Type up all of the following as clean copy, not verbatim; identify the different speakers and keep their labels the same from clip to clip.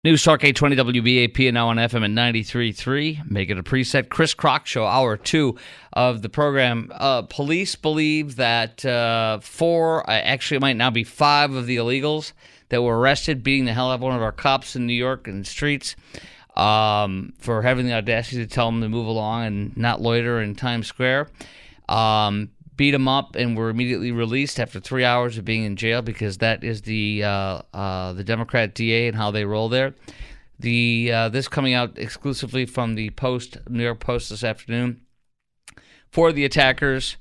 Speaker 1: News Talk 820 WBAP and now on FM at 93.3. Make it a preset. Chris Crock Show, hour 2 of the program. Police believe that 4, actually it might now be 5 of the illegals that were arrested beating the hell out of one of our cops in New York in the streets for having the audacity to tell them to move along and not loiter in Times Square. Beat them up and were immediately released after 3 hours of being in jail because that is the Democrat DA and how they roll there. This coming out exclusively from the New York Post this afternoon. 4 of the attackers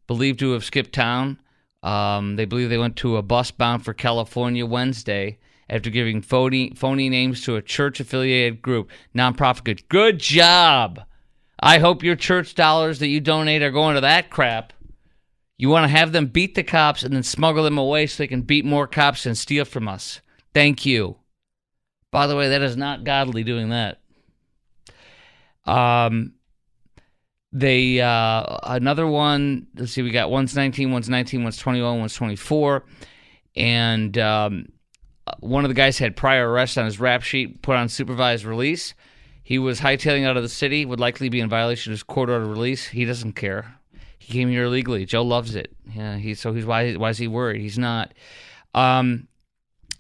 Speaker 1: believed to have skipped town. They believe they went to a bus bound for California Wednesday after giving phony names to a church-affiliated group, nonprofit group. Good job! I hope your church dollars that you donate are going to that crap. You want to have them beat the cops and then smuggle them away so they can beat more cops and steal from us. Thank you. By the way, that is not godly doing that. Another one, let's see, we got one's 19, one's 21, one's 24. And one of the guys had prior arrests on his rap sheet, put on supervised release. He was hightailing out of the city, would likely be in violation of his court order release. He doesn't care. He came here illegally. Joe loves it. Yeah, why is he worried? He's not.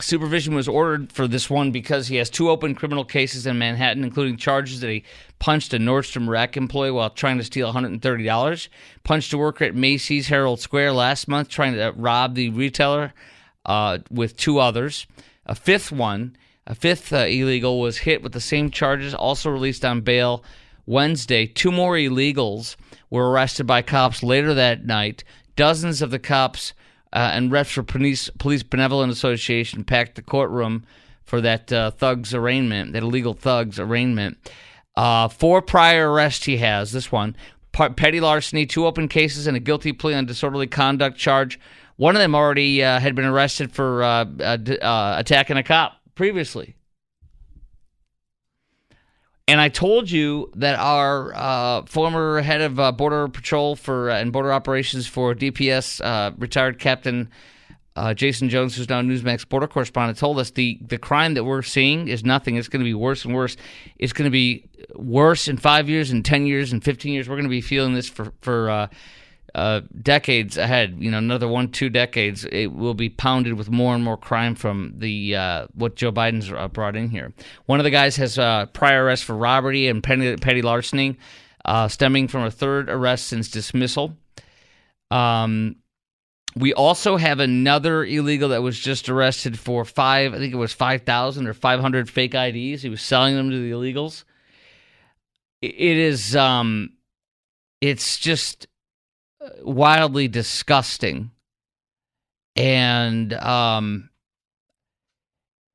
Speaker 1: Supervision was ordered for this one because he has 2 open criminal cases in Manhattan, including charges that he punched a Nordstrom Rack employee while trying to steal $130, punched a worker at Macy's Herald Square last month trying to rob the retailer with 2 others. A fifth illegal was hit with the same charges, also released on bail Wednesday. 2 more illegals were arrested by cops later that night. Dozens of the cops and reps for Police Benevolent Association packed the courtroom for that illegal thugs arraignment. 4 prior arrests he has. This one, petty larceny, 2 open cases, and a guilty plea on disorderly conduct charge. One of them already had been arrested for attacking a cop previously. And I told you that our former head of Border Patrol and Border Operations for DPS, retired Captain Jason Jones, who's now Newsmax border correspondent, told us the crime that we're seeing is nothing. It's going to be worse and worse. It's going to be worse in 5 years, and 10 years, and 15 years. We're going to be feeling this for decades ahead. Another 1-2 decades. It will be pounded with more and more crime from the what Joe Biden's brought in here. One of the guys has prior arrest for robbery and petty larceny, stemming from a 3rd arrest since dismissal. We also have another illegal that was just arrested for 5,000 or 500 fake IDs. He was selling them to the illegals. It's just wildly disgusting, and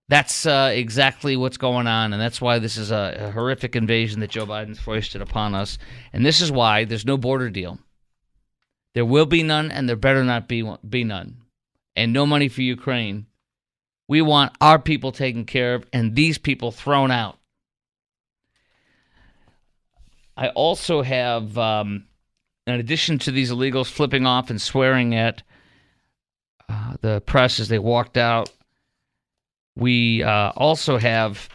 Speaker 1: that's exactly what's going on, and that's why this is a horrific invasion that Joe Biden's foisted upon us, and this is why there's no border deal. There will be none, and there better not be none, and no money for Ukraine. We want our people taken care of, and these people thrown out. I also have in addition to these illegals flipping off and swearing at the press as they walked out, we also have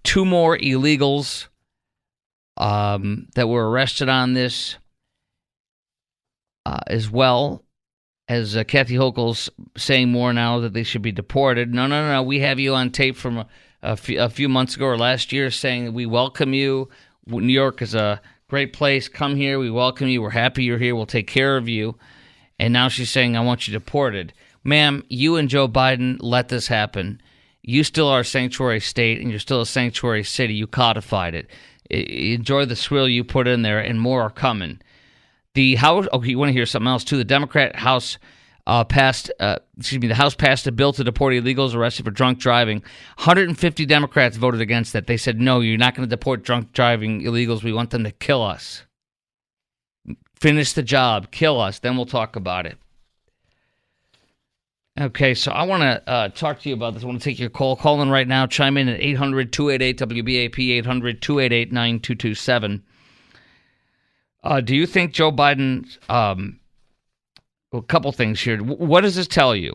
Speaker 1: 2 more illegals that were arrested on this, as well as Kathy Hochul's saying more now that they should be deported. No. We have you on tape from a few months ago or last year saying that we welcome you. New York is a great place. Come here. We welcome you. We're happy you're here. We'll take care of you. And now she's saying, I want you deported. Ma'am, you and Joe Biden let this happen. You still are a sanctuary state, and you're still a sanctuary city. You codified it. Enjoy the swill you put in there, and more are coming. The House, you want to hear something else, too? The Democrat House the House passed a bill to deport illegals arrested for drunk driving. 150 Democrats voted against that. They said, no, you're not going to deport drunk driving illegals. We want them to kill us. Finish the job. Kill us. Then we'll talk about it. Okay, so I want to talk to you about this. I want to take your call. Call in right now. Chime in at 800-288-WBAP, 800-288-9227. Do you think Joe Biden... a couple things here. What does this tell you?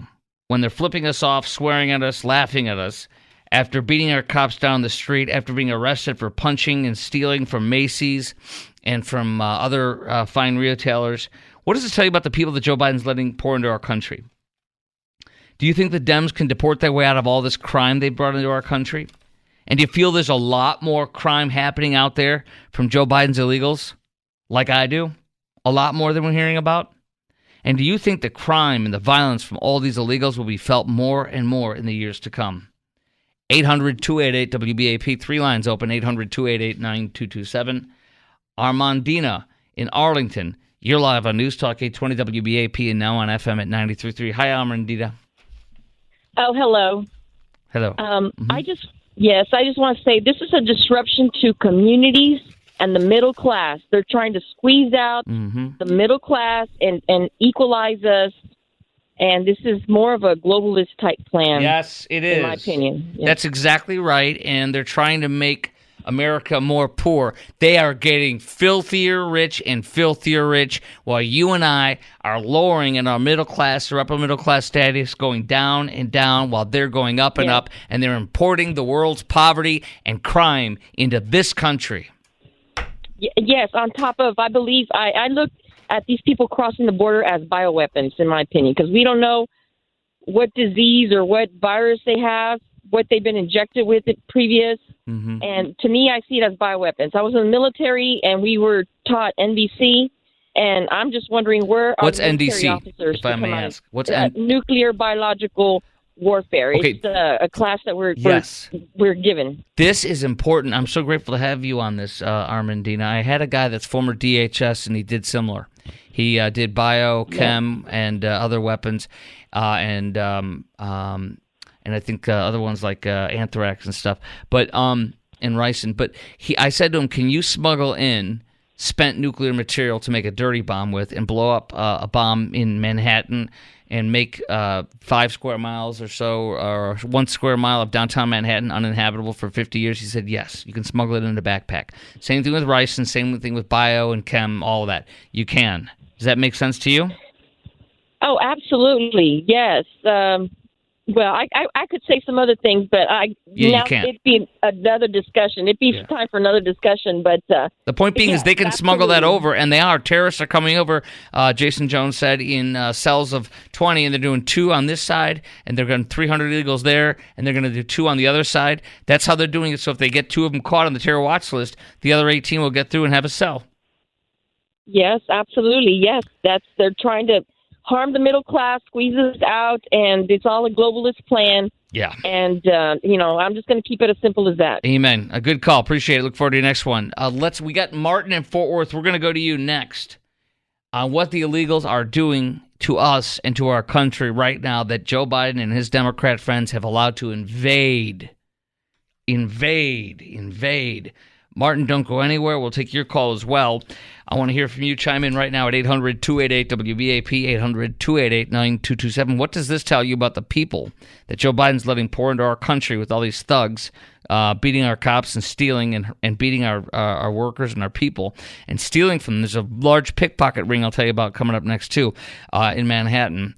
Speaker 1: When they're flipping us off, swearing at us, laughing at us, after beating our cops down the street, after being arrested for punching and stealing from Macy's and from other fine retailers. What does it tell you about the people that Joe Biden's letting pour into our country? Do you think the Dems can deport their way out of all this crime they brought into our country? And do you feel there's a lot more crime happening out there from Joe Biden's illegals, like I do? A lot more than we're hearing about? And do you think the crime and the violence from all these illegals will be felt more and more in the years to come? 800-288-WBAP, 3 lines open, 800-288-9227. Armandina in Arlington, you're live on News Talk 820 WBAP and now on FM at 93.3. Hi, Armandina.
Speaker 2: Oh, hello.
Speaker 1: Hello.
Speaker 2: I just want to say this is a disruption to communities and the middle class. They're trying to squeeze out the middle class and equalize us. And this is more of a globalist type plan.
Speaker 1: Yes, it is.
Speaker 2: In my opinion. Yes.
Speaker 1: That's exactly right. And they're trying to make America more poor. They are getting filthier rich and filthier rich, while you and I are lowering in our middle class or upper middle class status, going down and down while they're going up and up, and they're importing the world's poverty and crime into this country.
Speaker 2: Yes, on top of, I believe, I look at these people crossing the border as bioweapons, in my opinion, because we don't know what disease or what virus they have, what they've been injected with it previous. And to me, I see it as bioweapons. I was in the military, and we were taught NBC, and I'm just wondering where
Speaker 1: what's
Speaker 2: our military
Speaker 1: NDC,
Speaker 2: officers,
Speaker 1: if I may ask? What's
Speaker 2: nuclear biological warfare?
Speaker 1: Okay.
Speaker 2: It's a class that we're given.
Speaker 1: This is important. I'm so grateful to have you on this, Armandina. I had a guy that's former DHS, and he did similar. He did biochem and other weapons, and I think other ones like anthrax and stuff, but and ricin. But I said to him, "Can you smuggle in spent nuclear material to make a dirty bomb with, and blow up a bomb in Manhattan, and make 5 square miles or so, or 1 square mile of downtown Manhattan uninhabitable for 50 years?" He said, "Yes, you can smuggle it in a backpack." Same thing with ricin, same thing with bio and chem, all of that. You can. Does that make sense to you?
Speaker 2: Oh, absolutely. Yes. Well, I could say some other things, but
Speaker 1: you can't.
Speaker 2: It'd be another discussion. It'd be time for another discussion. But
Speaker 1: the point being is they can smuggle that over, and they are. Terrorists are coming over, Jason Jones said, in cells of 20, and they're doing 2 on this side, and they're going 300 illegals there, and they're going to do 2 on the other side. That's how they're doing it. So if they get 2 of them caught on the terror watch list, the other 18 will get through and have a cell.
Speaker 2: Yes, absolutely. Yes, they're trying to harm the middle class, squeeze us out, and it's all a globalist plan.
Speaker 1: Yeah.
Speaker 2: And, I'm just going to keep it as simple as that.
Speaker 1: Amen. A good call. Appreciate it. Look forward to your next one. We got Martin in Fort Worth. We're going to go to you next on what the illegals are doing to us and to our country right now that Joe Biden and his Democrat friends have allowed to invade. Martin, don't go anywhere. We'll take your call as well. I want to hear from you. Chime in right now at 800-288-WBAP, 800-288-9227. What does this tell you about the people that Joe Biden's letting pour into our country with all these thugs beating our cops and stealing and beating our workers and our people and stealing from them? There's a large pickpocket ring I'll tell you about coming up next, too, in Manhattan.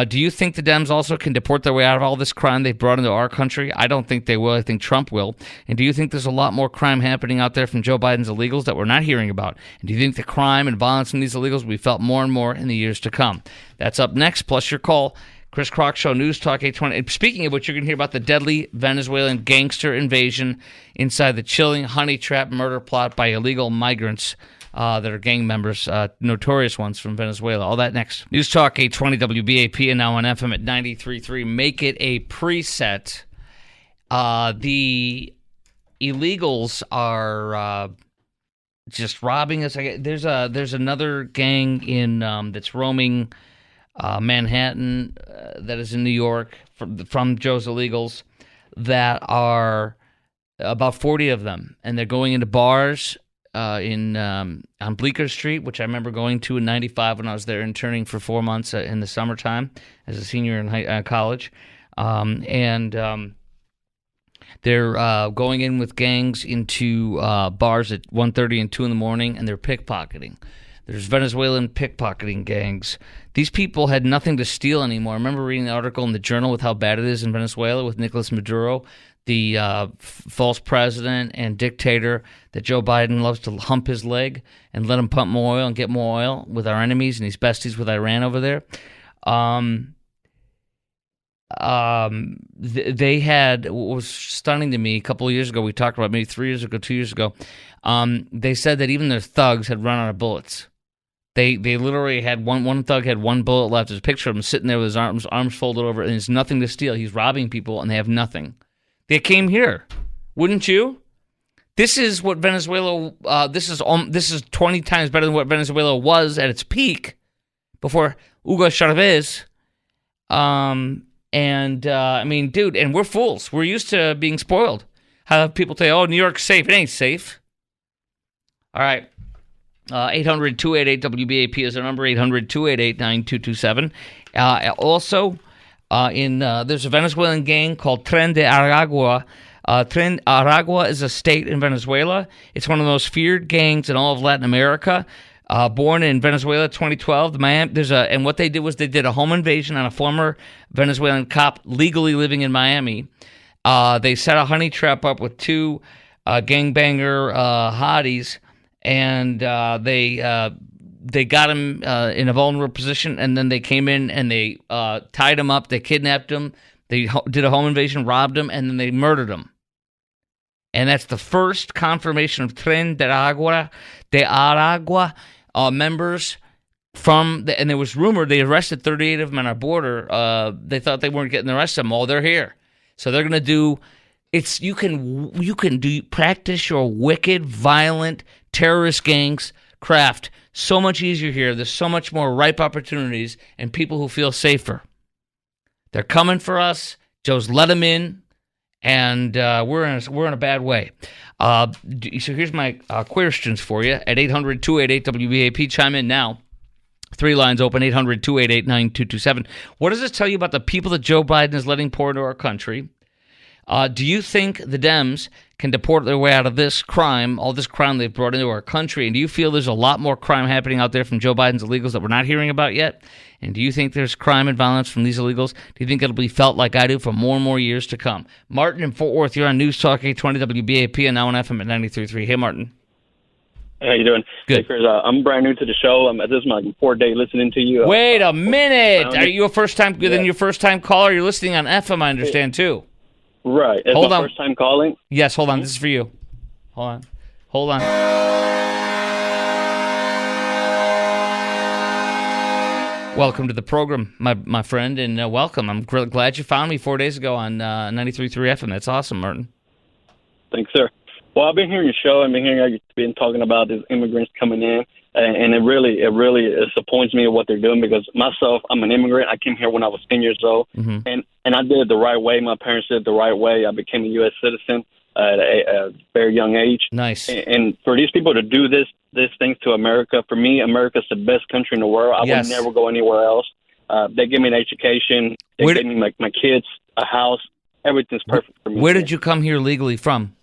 Speaker 1: Do you think the Dems also can deport their way out of all this crime they've brought into our country? I don't think they will. I think Trump will. And do you think there's a lot more crime happening out there from Joe Biden's illegals that we're not hearing about? And do you think the crime and violence from these illegals will be felt more and more in the years to come? That's up next, plus your call. Chris Crock Show, News Talk 820. And speaking of which, you're going to hear about the deadly Venezuelan gangster invasion inside the chilling honey trap murder plot by illegal migrants that are gang members, notorious ones from Venezuela. All that next. News Talk 820 WBAP and now on FM at 93.3. Make it a preset. The illegals are just robbing us. There's another gang in that's roaming Manhattan that is in New York from Joe's illegals that are about 40 of them, and they're going into bars on Bleecker Street, which I remember going to in '95 when I was there interning for 4 months in the summertime as a senior in college, they're going in with gangs into bars at 1:30 and 2 in the morning, and they're pickpocketing. There's Venezuelan pickpocketing gangs. These people had nothing to steal anymore. I remember reading the article in the Journal with how bad it is in Venezuela with Nicolas Maduro. false president and dictator that Joe Biden loves to hump his leg and let him pump more oil and get more oil with our enemies, and he's besties with Iran over there. They had, what was stunning to me a couple of years ago, we talked about maybe 3 years ago, 2 years ago, they said that even their thugs had run out of bullets. They literally had one thug had one bullet left. There's a picture of him sitting there with his arms folded over, and there's nothing to steal. He's robbing people, and they have nothing. They came here, wouldn't you? This is what Venezuela. This is 20 times better than what Venezuela was at its peak before Hugo Chavez. I mean, dude, and we're fools. We're used to being spoiled. How people say, "Oh, New York's safe." It ain't safe. All right. 800-288-WBAP is our number, 800-288-9227. Also, there's a Venezuelan gang called Tren de Aragua. Tren Aragua is a state in Venezuela. It's one of the most feared gangs in all of Latin America. Born in Venezuela, 2012. And what they did was they did a home invasion on a former Venezuelan cop legally living in Miami. They set a honey trap up with two gangbanger hotties. And they got him in a vulnerable position, and then they came in and they tied him up. They kidnapped him. They did a home invasion, robbed him, and then they murdered him. And that's the first confirmation of Tren de Aragua members and there was rumor they arrested 38 of them on our border. They thought they weren't getting the rest of them. Oh, they're here. So they're going to do. You can practice your wicked, violent, terrorist gangs craft so much easier here. There's so much more ripe opportunities and people who feel safer. They're coming for us. Joe's let them in, and we're in a bad way. So here's my questions for you at 800-288-WBAP. Chime in now. 3 lines open, 800-288-9227. What does this tell you about the people that Joe Biden is letting pour into our country? Do you think the Dems can deport their way out of this crime, all this crime they've brought into our country? And do you feel there's a lot more crime happening out there from Joe Biden's illegals that we're not hearing about yet? And do you think there's crime and violence from these illegals? Do you think it'll be felt like I do for more and more years to come? Martin in Fort Worth, you're on News Talk 820 WBAP and now on FM at 93.3. Hey, Martin.
Speaker 3: How you doing?
Speaker 1: Good.
Speaker 3: Hey, Chris, I'm brand new to the show. This is my 4th day listening to you.
Speaker 1: Wait a minute. Are you a first-time? Then your first-time caller? You're listening on FM, I understand, too.
Speaker 3: Right. It's
Speaker 1: hold
Speaker 3: my
Speaker 1: on.
Speaker 3: first time calling.
Speaker 1: Yes, hold on. This is for you. Hold on. Welcome to the program, my friend, and welcome. I'm glad you found me 4 days ago on 93.3 FM. That's awesome, Martin.
Speaker 3: Thanks, sir. Well, I've been hearing your show. I've been hearing how you've been talking about these immigrants coming in, and it really disappoints me of what they're doing because myself, I'm an immigrant. I came here when I was 10 years old, and I did it the right way. My parents did it the right way. I became a U.S. citizen at a very young age.
Speaker 1: Nice.
Speaker 3: And for these people to do this things to America, for me, America's the best country in the world. I would never go anywhere else. They give me an education. They gave me my kids a house. Everything's perfect for me.
Speaker 1: Where did you come here legally from?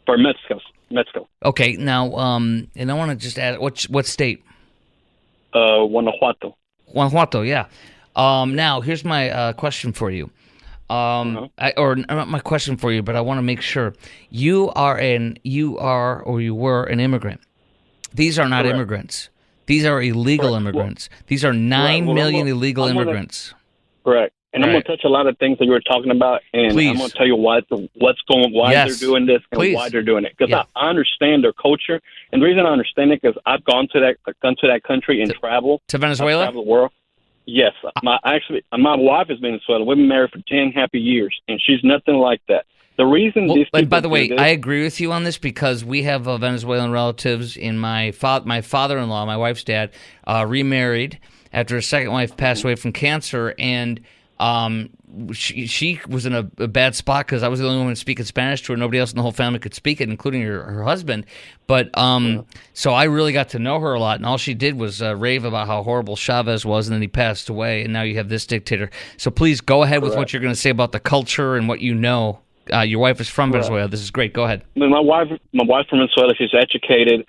Speaker 3: For Mexico.
Speaker 1: Okay, now, and I want to just add, what state?
Speaker 3: Guanajuato.
Speaker 1: Guanajuato, yeah. Now, here's my question for you. Or not my question for you, but I want to make sure you were an immigrant. These are not immigrants. These are illegal immigrants. These are 9 million illegal immigrants.
Speaker 3: Correct. And I'm going to touch a lot of things that you were talking about, and
Speaker 1: Please.
Speaker 3: I'm going to tell you why they're doing this and why they're doing it. Because I understand their culture, and the reason I understand it because I've gone to that country and traveled
Speaker 1: to Venezuela.
Speaker 3: Traveled the world. Yes, my wife is Venezuela. We've been married for 10 happy years, and she's nothing like that. The reason these people
Speaker 1: by the way,
Speaker 3: this,
Speaker 1: I agree with you on this because we have Venezuelan relatives in my father-in-law, my wife's dad, remarried after his second wife passed away from cancer, and she was in a bad spot because I was the only woman speaking Spanish to her. Nobody else in the whole family could speak it, including her husband. But so I really got to know her a lot, and all she did was rave about how horrible Chavez was, and then he passed away, and now you have this dictator. So please go ahead with what you're going to say about the culture and what you know. Your wife is from Venezuela. This is great. Go ahead.
Speaker 3: My wife from Venezuela. She's educated.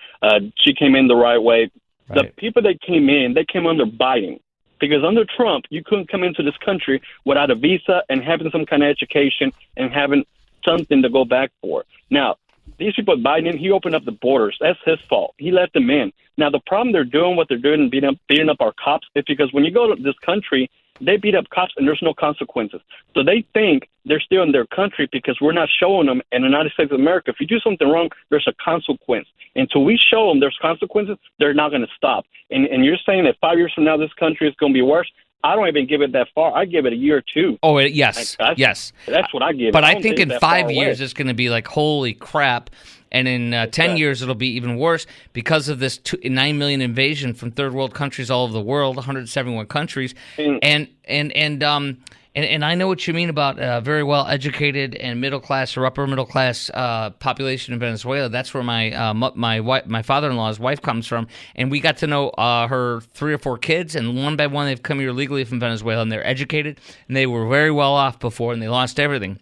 Speaker 3: She came in the right way. Right. The people that came in, they came under Biden. Because under Trump, you couldn't come into this country without a visa and having some kind of education and having something to go back for. Now, these people, Biden, he opened up the borders. That's his fault. He let them in. Now, the problem they're doing, what they're doing, and beating up our cops, is because when you go to this country, they beat up cops and there's no consequences. So they think they're still in their country because we're not showing them in the United States of America. If you do something wrong, there's a consequence. Until we show them there's consequences, they're not going to stop. And you're saying that 5 years from now this country is going to be worse? I don't even give it that far. I give it a year or two.
Speaker 1: Oh, yes.
Speaker 3: Yes. That's what I give it.
Speaker 1: But I think in 5 years it's going to be like, holy crap. And in 10 years, it'll be even worse because of this 9 million invasion from third world countries all over the world, 171 countries. And I know what you mean about very well educated and middle class or upper middle class population in Venezuela. That's where my father-in-law's wife comes from, and we got to know her 3 or 4 kids, and one by one they've come here legally from Venezuela, and they're educated, and they were very well off before, and they lost everything.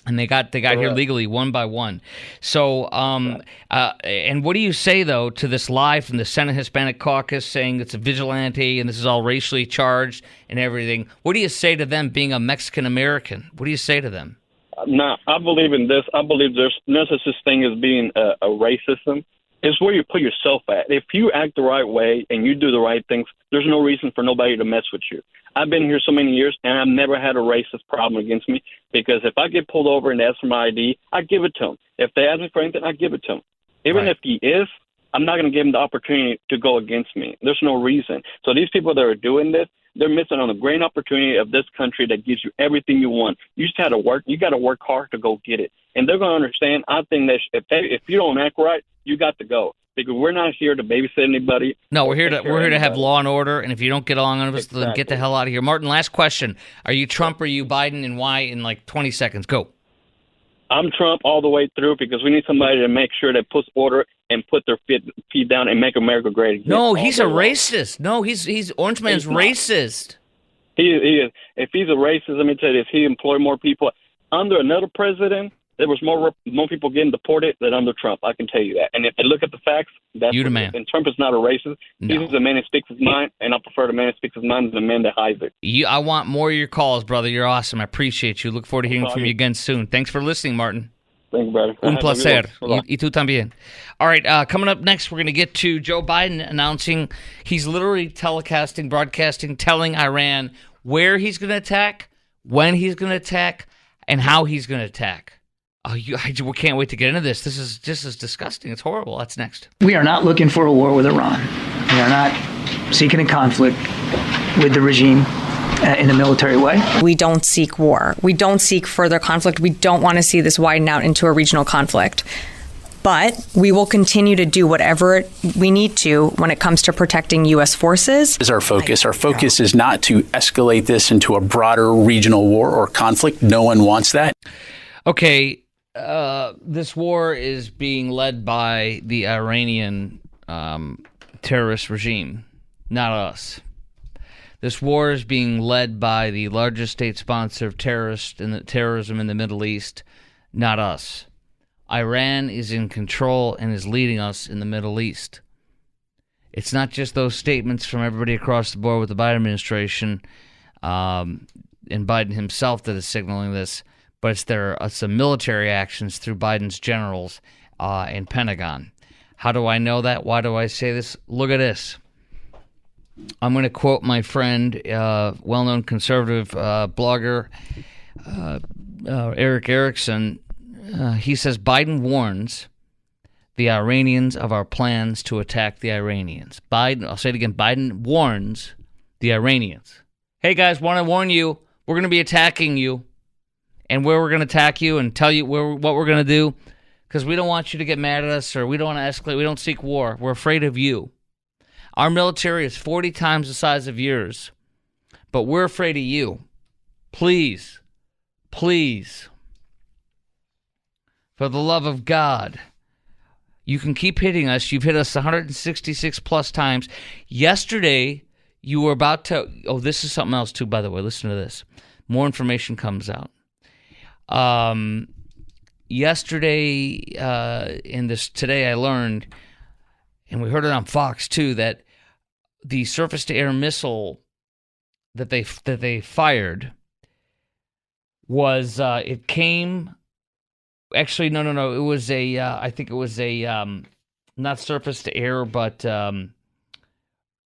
Speaker 1: And they got here legally one by one. So, and what do you say, though, to this lie from the Senate Hispanic Caucus saying it's a vigilante and this is all racially charged and everything? What do you say to them being a Mexican-American? What do you say to them?
Speaker 3: No, I believe in this. I believe there's no such thing as being a racism. It's where you put yourself at. If you act the right way and you do the right things, there's no reason for nobody to mess with you. I've been here so many years, and I've never had a racist problem against me because if I get pulled over and they ask for my ID, I give it to them. If they ask me for anything, I give it to them. Even if he is, I'm not going to give him the opportunity to go against me. There's no reason. So these people that are doing this, they're missing on a great opportunity of this country that gives you everything you want. You just had to work. You got to work hard to go get it. And they're going to understand. I think that if you don't act right, you got to go. Because we're not here to babysit anybody.
Speaker 1: No, we're here to have law and order. And if you don't get along with us, then get the hell out of here. Martin, last question: are you Trump or are you Biden, and why? In like 20 seconds, go.
Speaker 3: I'm Trump all the way through because we need somebody to make sure that puts order and put their feet down and make America great again.
Speaker 1: No, he's a racist. No, he's Orange Man's racist.
Speaker 3: He is. If he's a racist, let me tell you, if he employed more people under another president, there was more people getting deported than under Trump. I can tell you that. And if you look at the facts, that's
Speaker 1: you the man.
Speaker 3: And Trump is not a racist. No. He's a man that speaks his mind, and I prefer the man that speaks his mind than the man that hides it.
Speaker 1: I want more of your calls, brother. You're awesome. I appreciate you. Look forward to hearing from you again soon. Thanks for listening, Martin.
Speaker 3: Thank you, brother.
Speaker 1: Un placer. Y tú también. All right, coming up next, we're going to get to Joe Biden announcing he's literally broadcasting, telling Iran where he's going to attack, when he's going to attack, and how he's going to attack. We can't wait to get into this. This is just as disgusting. It's horrible. That's next.
Speaker 4: We are not looking for a war with Iran. We are not seeking a conflict with the regime in a military way.
Speaker 5: We don't seek war. We don't seek further conflict. We don't want to see this widen out into a regional conflict. But we will continue to do whatever we need to when it comes to protecting U.S. forces.
Speaker 6: Is our focus. Our focus is not to escalate this into a broader regional war or conflict. No one wants that.
Speaker 1: Okay. This war is being led by the Iranian terrorist regime, not us. This war is being led by the largest state sponsor of terrorism in the Middle East, not us. Iran is in control and is leading us in the Middle East. It's not just those statements from everybody across the board with the Biden administration and Biden himself that is signaling this, but it's the military actions through Biden's generals and Pentagon. How do I know that? Why do I say this? Look at this. I'm going to quote my friend, well-known conservative blogger, Eric Erickson. He says, Biden warns the Iranians of our plans to attack the Iranians. I'll say it again, Biden warns the Iranians. Hey, guys, want to warn you, we're going to be attacking you. And where we're going to attack you and tell you what we're going to do, because we don't want you to get mad at us or we don't want to escalate. We don't seek war. We're afraid of you. Our military is 40 times the size of yours, but we're afraid of you. Please, please, for the love of God, you can keep hitting us. You've hit us 166 plus times. Yesterday, you were about to... Oh, this is something else too, by the way. Listen to this. More information comes out. Yesterday today I learned, and we heard it on Fox too, that the surface-to-air missile that they fired was it came Actually, no. It was I think it was not surface to air, but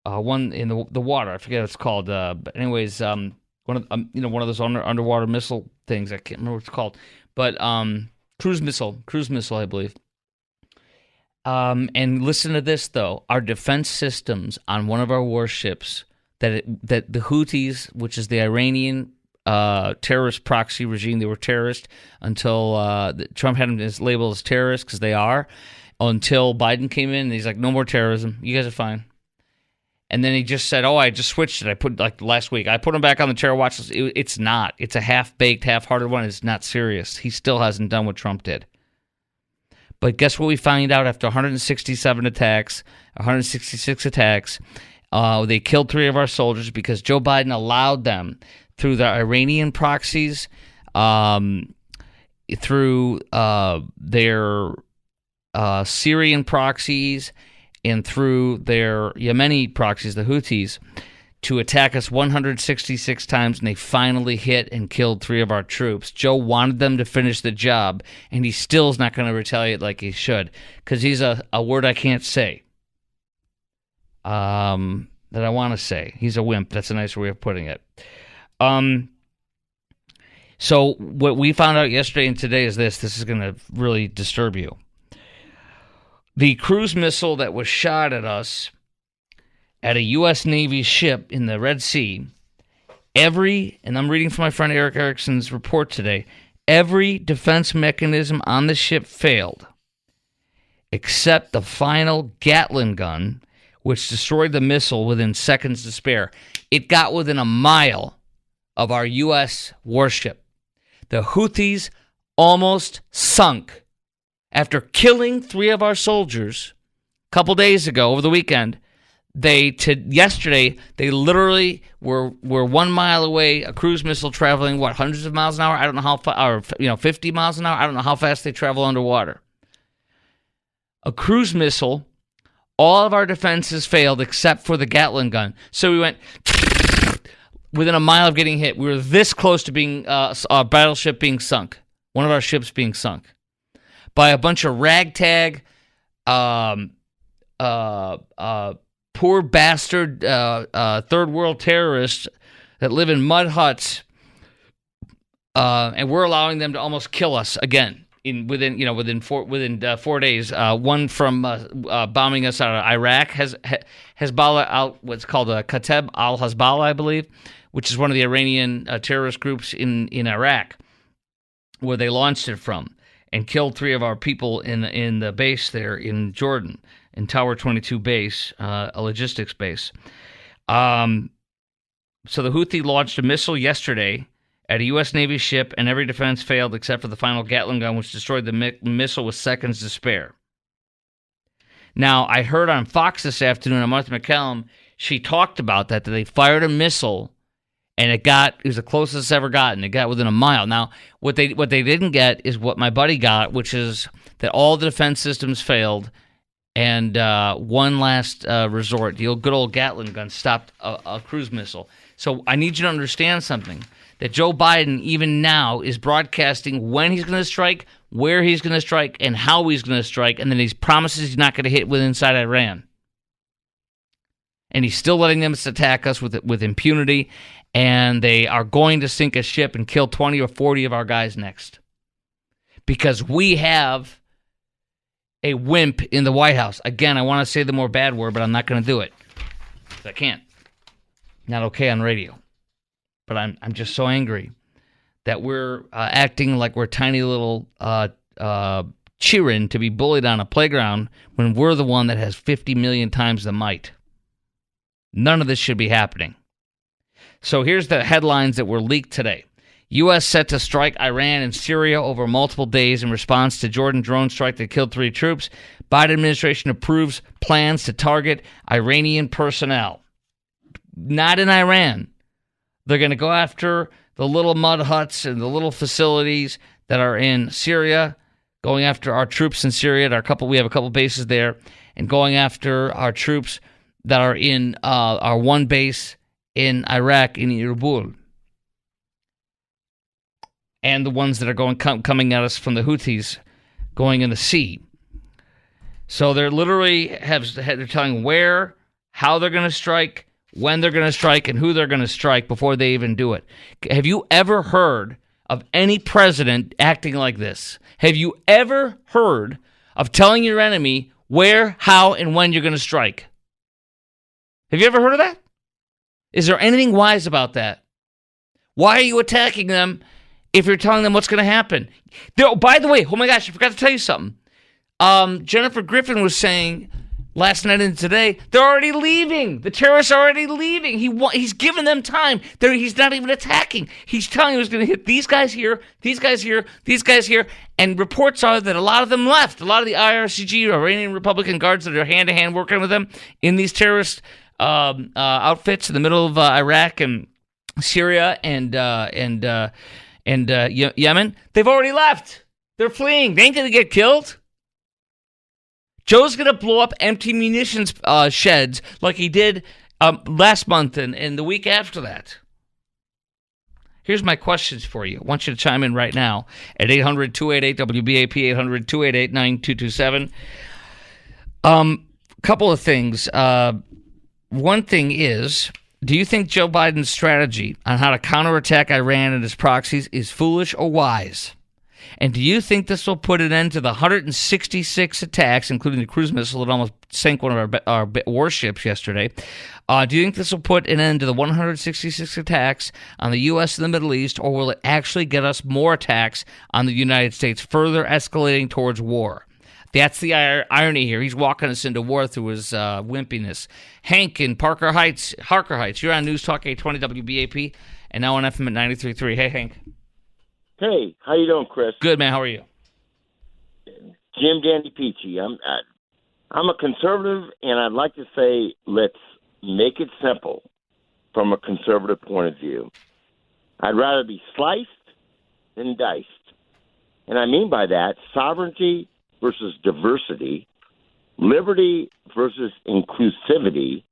Speaker 1: one in the water. I forget what it's called. But anyways, one of one of those underwater missile things. I can't remember what it's called, but cruise missile, I believe. And listen to this though: our defense systems on one of our warships that the Houthis, which is the Iranian terrorist proxy regime, they were terrorist until Trump had them as labeled as terrorists because they are. Until Biden came in, and he's like, "No more terrorism. You guys are fine." And then he just said, "Oh, I just switched it. I put like last week. I put him back on the terror watch list." It's not. It's a half-baked, half-hearted one. It's not serious. He still hasn't done what Trump did. But guess what we find out after 167 attacks, 166 attacks? They killed 3 of our soldiers because Joe Biden allowed them through the Iranian proxies, through their Syrian proxies, and through their Yemeni proxies, the Houthis, to attack us 166 times, and they finally hit and killed 3 of our troops. Joe wanted them to finish the job, and he still is not going to retaliate like he should, because he's a word I can't say, that I want to say. He's a wimp. That's a nicer way of putting it. So what we found out yesterday and today is this. This is going to really disturb you. The cruise missile that was shot at us at a U.S. Navy ship in the Red Sea, and I'm reading from my friend Eric Erickson's report today, every defense mechanism on the ship failed, except the final Gatling gun, which destroyed the missile within seconds to spare. It got within a mile of our U.S. warship. The Houthis almost sunk. After killing 3 of our soldiers a couple days ago, over the weekend, yesterday, they literally were 1 mile away, a cruise missile traveling, hundreds of miles an hour? I don't know how far, 50 miles an hour? I don't know how fast they travel underwater. A cruise missile, all of our defenses failed except for the Gatling gun. So we went within a mile of getting hit. We were this close to being, our battleship being sunk, one of our ships being sunk, by a bunch of ragtag, poor bastard third world terrorists that live in mud huts, and we're allowing them to almost kill us again within 4 days. One from bombing us out of Iraq, Hezbollah out what's called Kateb al-Hezbollah, I believe, which is one of the Iranian terrorist groups in Iraq, where they launched it from, and killed 3 of our people in the base there in Jordan, in Tower 22 base, a logistics base. So the Houthi launched a missile yesterday at a U.S. Navy ship, and every defense failed except for the final Gatling gun, which destroyed the missile with seconds to spare. Now, I heard on Fox this afternoon, on Martha McCallum, she talked about that they fired a missile, and it was the closest it's ever gotten. It got within a mile. Now, what they didn't get is what my buddy got, which is that all the defense systems failed, and one last resort, the good old Gatling gun, stopped a cruise missile. So I need you to understand something, that Joe Biden, even now, is broadcasting when he's going to strike, where he's going to strike, and how he's going to strike, and then he promises he's not going to hit inside Iran. And he's still letting them attack us with impunity, and they are going to sink a ship and kill 20 or 40 of our guys next. Because we have a wimp in the White House. Again, I want to say the more bad word, but I'm not going to do it. I can't. Not okay on radio. But I'm just so angry that we're acting like we're tiny little children to be bullied on a playground when we're the one that has 50 million times the might. None of this should be happening. So here's the headlines that were leaked today. U.S. set to strike Iran and Syria over multiple days in response to Jordan drone strike that killed 3 troops. Biden administration approves plans to target Iranian personnel. Not in Iran. They're going to go after the little mud huts and the little facilities that are in Syria, going after our troops in Syria. We have a couple bases there, and going after our troops that are in our one base in Iraq, in Erbil. and the ones that are coming at us from the Houthis going in the sea. So they're literally they're telling where, how they're going to strike, when they're going to strike, and who they're going to strike before they even do it. Have you ever heard of any president acting like this? Have you ever heard of telling your enemy where, how, and when you're going to strike? Have you ever heard of that? Is there anything wise about that? Why are you attacking them if you're telling them what's going to happen? By the way, oh my gosh, I forgot to tell you something. Jennifer Griffin was saying last night and today, they're already leaving. The terrorists are already leaving. He's given them time. He's not even attacking. He's telling them he's going to hit these guys here, these guys here, these guys here. And reports are that a lot of them left. A lot of the IRCG, Iranian Republican guards that are hand-to-hand working with them in these terrorist outfits in the middle of Iraq and Syria and Yemen, they've already left. They're fleeing. They ain't going to get killed. Joe's going to blow up empty munitions sheds like he did last month and the week after that. Here's my questions for you. I want you to chime in right now at 800-288-WBAP, 800-288-9227. Couple of things. One thing is, do you think Joe Biden's strategy on how to counterattack Iran and its proxies is foolish or wise? And do you think this will put an end to the 166 attacks, including the cruise missile that almost sank one of our warships yesterday? Do you think this will put an end to the 166 attacks on the U.S. and the Middle East, or will it actually get us more attacks on the United States, further escalating towards war? That's the irony here. He's walking us into war through his wimpiness. Hank in Harker Heights, you're on News Talk 820 WBAP, and now on FM at 93.3. Hey, Hank.
Speaker 7: Hey, how you doing, Chris?
Speaker 1: Good, man. How are you?
Speaker 7: Jim Dandy Peachy. I'm a conservative, and I'd like to say let's make it simple from a conservative point of view. I'd rather be sliced than diced. And I mean by that, sovereignty versus diversity, liberty versus inclusivity,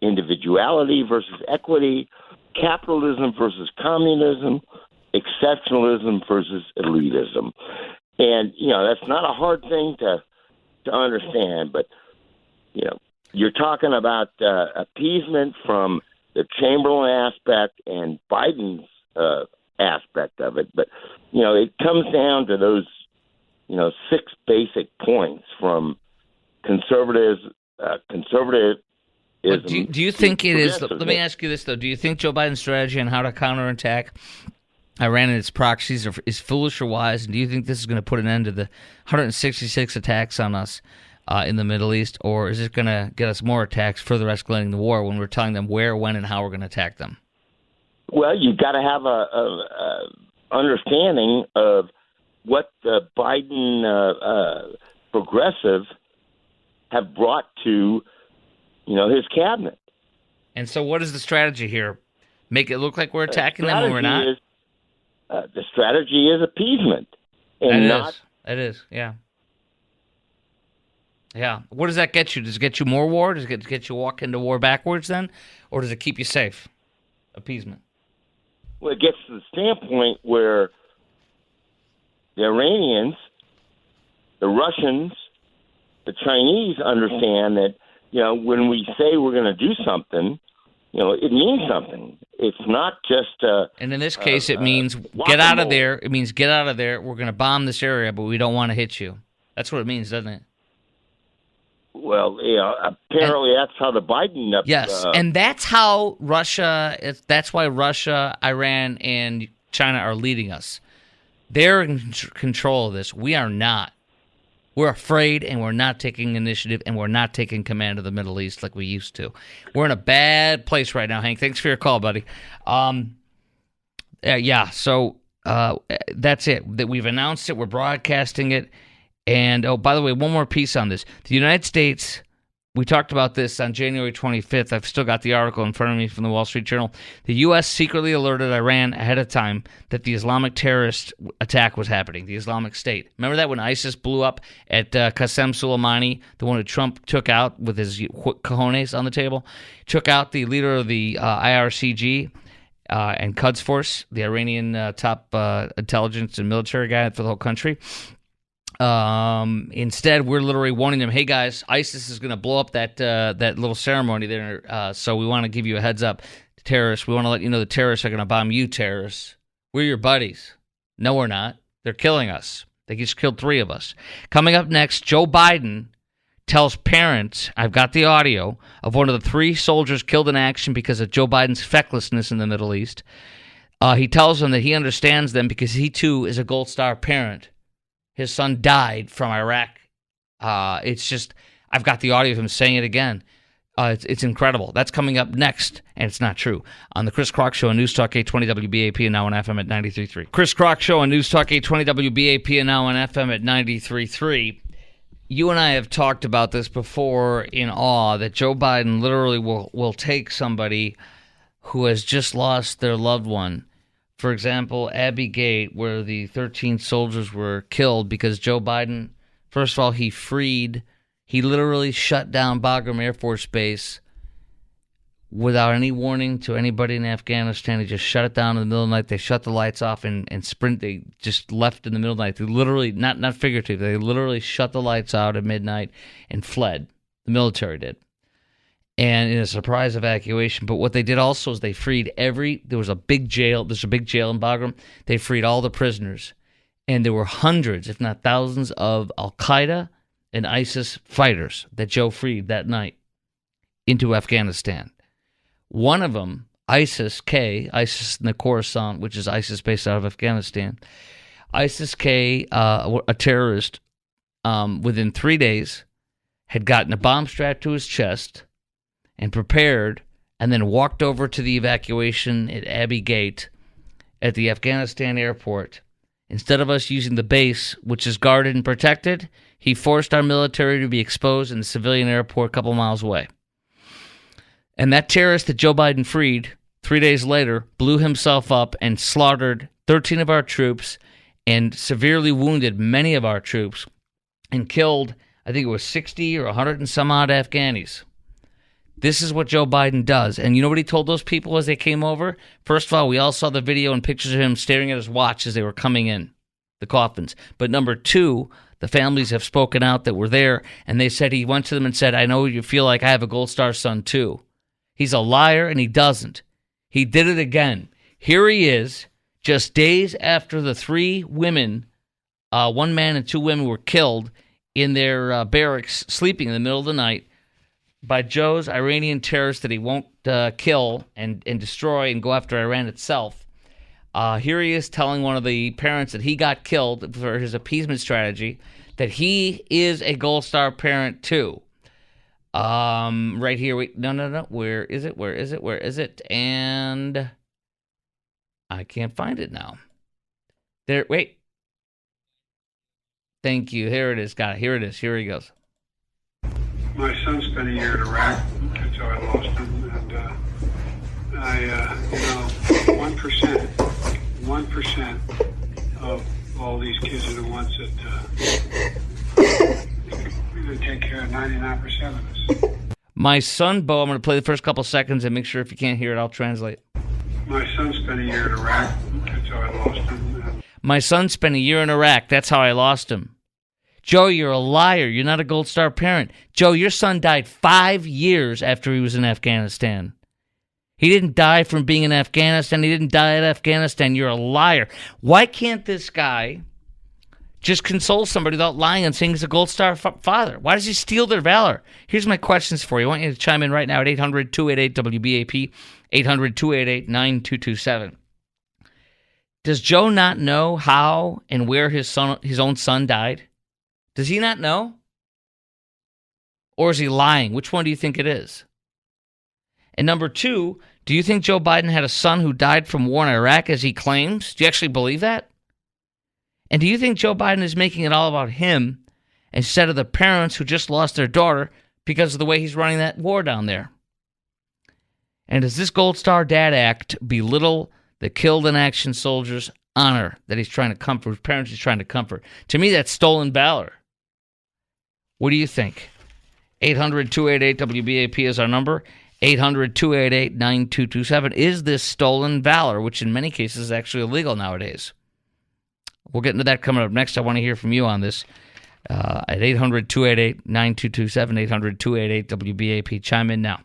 Speaker 7: individuality versus equity, capitalism versus communism, exceptionalism versus elitism. And, that's not a hard thing to understand, but, you're talking about appeasement from the Chamberlain aspect and Biden's aspect of it. But, it comes down to those, 6 basic points from conservatism.
Speaker 1: Do you think it is? Let me ask you this, though. Do you think Joe Biden's strategy on how to counterattack Iran and its proxies is foolish or wise? And do you think this is going to put an end to the 166 attacks on us in the Middle East? Or is it going to get us more attacks, further escalating the war when we're telling them where, when, and how we're going to attack them?
Speaker 7: Well, you've got to have a understanding of what the Biden progressive have brought to his cabinet.
Speaker 1: And so what is the strategy here? Make it look like we're attacking them when we're not?
Speaker 7: The strategy is appeasement.
Speaker 1: It is, yeah. Yeah. What does that get you? Does it get you more war? Does it get you walk into war backwards then? Or does it keep you safe? Appeasement.
Speaker 7: Well, it gets to the standpoint where the Iranians, the Russians, the Chinese understand that, when we say we're going to do something, it means something. It's not just
Speaker 1: and in this case, it means get out of there. It means get out of there. We're going to bomb this area, but we don't want to hit you. That's what it means, doesn't it?
Speaker 7: Well, apparently that's how the Biden...
Speaker 1: yes, and that's how Russia... That's why Russia, Iran, and China are leading us. They're in control of this. We are not. We're afraid, and we're not taking initiative, and we're not taking command of the Middle East like we used to. We're in a bad place right now, Hank. Thanks for your call, buddy. So that's it. That we've announced it. We're broadcasting it. And, by the way, one more piece on this. The United States, we talked about this on January 25th. I've still got the article in front of me from the Wall Street Journal. The U.S. secretly alerted Iran ahead of time that the Islamic terrorist attack was happening, the Islamic State. Remember that when ISIS blew up at Qasem Soleimani, the one who Trump took out with his cojones on the table? Took out the leader of the IRCG. and Quds Force, the Iranian top intelligence and military guy for the whole country. Instead, we're literally warning them, hey guys, ISIS is going to blow up that little ceremony there. So we want to give you a heads up, terrorists. We want to let you know the terrorists are going to bomb you, terrorists. We're your buddies. No, we're not. They're killing us. They just killed 3 of us. Coming up next, Joe Biden tells parents, I've got the audio of one of the 3 soldiers killed in action because of Joe Biden's fecklessness in the Middle East. He tells them that he understands them because he too is a Gold Star parent. His son died from Iraq. It's just, I've got the audio of him saying it again. It's incredible. That's coming up next, and it's not true, on the Chris Crock Show on News Talk 820 WBAP and now on FM at 93.3. Chris Crock Show on News Talk 820 WBAP and now on FM at 93.3. You and I have talked about this before in awe, that Joe Biden literally will take somebody who has just lost their loved one. For example, Abbey Gate, where the 13 soldiers were killed because Joe Biden, first of all, he literally shut down Bagram Air Force Base without any warning to anybody in Afghanistan. He just shut it down in the middle of the night. They shut the lights off and they just left in the middle of the night. They literally, not figuratively, they literally shut the lights out at midnight and fled. The military did. And in a surprise evacuation. But what they did also is they freed there was a big jail. There's a big jail in Bagram. They freed all the prisoners. And there were hundreds, if not thousands, of Al-Qaeda and ISIS fighters that Joe freed that night into Afghanistan. One of them, ISIS-K, ISIS in the Khorasan, which is ISIS based out of Afghanistan. ISIS-K, a terrorist, within 3 days, had gotten a bomb strapped to his chest and prepared, and then walked over to the evacuation at Abbey Gate at the Afghanistan airport. Instead of us using the base, which is guarded and protected, he forced our military to be exposed in the civilian airport a couple miles away. And that terrorist that Joe Biden freed 3 days later blew himself up and slaughtered 13 of our troops and severely wounded many of our troops and killed, I think it was 60 or 100 and some odd Afghanis. This is what Joe Biden does. And you know what he told those people as they came over? First of all, we all saw the video and pictures of him staring at his watch as they were coming in, the coffins. But number 2, the families have spoken out that were there, and they said he went to them and said, I know you feel like I have a Gold Star son too. He's a liar, and he doesn't. He did it again. Here he is, just days after the 3 women, 1 man and 2 women were killed in their barracks, sleeping in the middle of the night, by Joe's Iranian terrorists that he won't kill and destroy and go after Iran itself. Here he is telling one of the parents that he got killed for his appeasement strategy, that he is a Gold Star parent too. Right here. No. Where is it? And I can't find it now. There. Wait. Thank you. Here it is. Got it. Here it is. Here he goes.
Speaker 8: My son spent a year in Iraq, and so I lost him. And 1% of all these kids are the ones that we're going to take care of 99% of us.
Speaker 1: My son, Bo, I'm going to play the first couple seconds and make sure if you can't hear it, I'll translate.
Speaker 8: My son spent a year in Iraq, and so I lost him.
Speaker 1: My son spent a year in Iraq. That's how I lost him. Joe, you're a liar. You're not a Gold Star parent. Joe, your son died 5 years after he was in Afghanistan. He didn't die from being in Afghanistan. He didn't die in Afghanistan. You're a liar. Why can't this guy just console somebody without lying and saying he's a Gold Star father? Why does he steal their valor? Here's my questions for you. I want you to chime in right now at 800-288-WBAP, 800-288-9227. Does Joe not know how and where his own son died? Does he not know? Or is he lying? Which one do you think it is? And number 2, do you think Joe Biden had a son who died from war in Iraq as he claims? Do you actually believe that? And do you think Joe Biden is making it all about him instead of the parents who just lost their daughter because of the way he's running that war down there? And does this Gold Star Dad Act belittle the killed in action soldiers' honor that he's trying to comfort, whose parents he's trying to comfort? To me, that's stolen valor. What do you think? 800-288-WBAP is our number. 800-288-9227. Is this stolen valor, which in many cases is actually illegal nowadays? We'll get into that coming up next. I want to hear from you on this at 800-288-9227, 800-288-WBAP. Chime in now.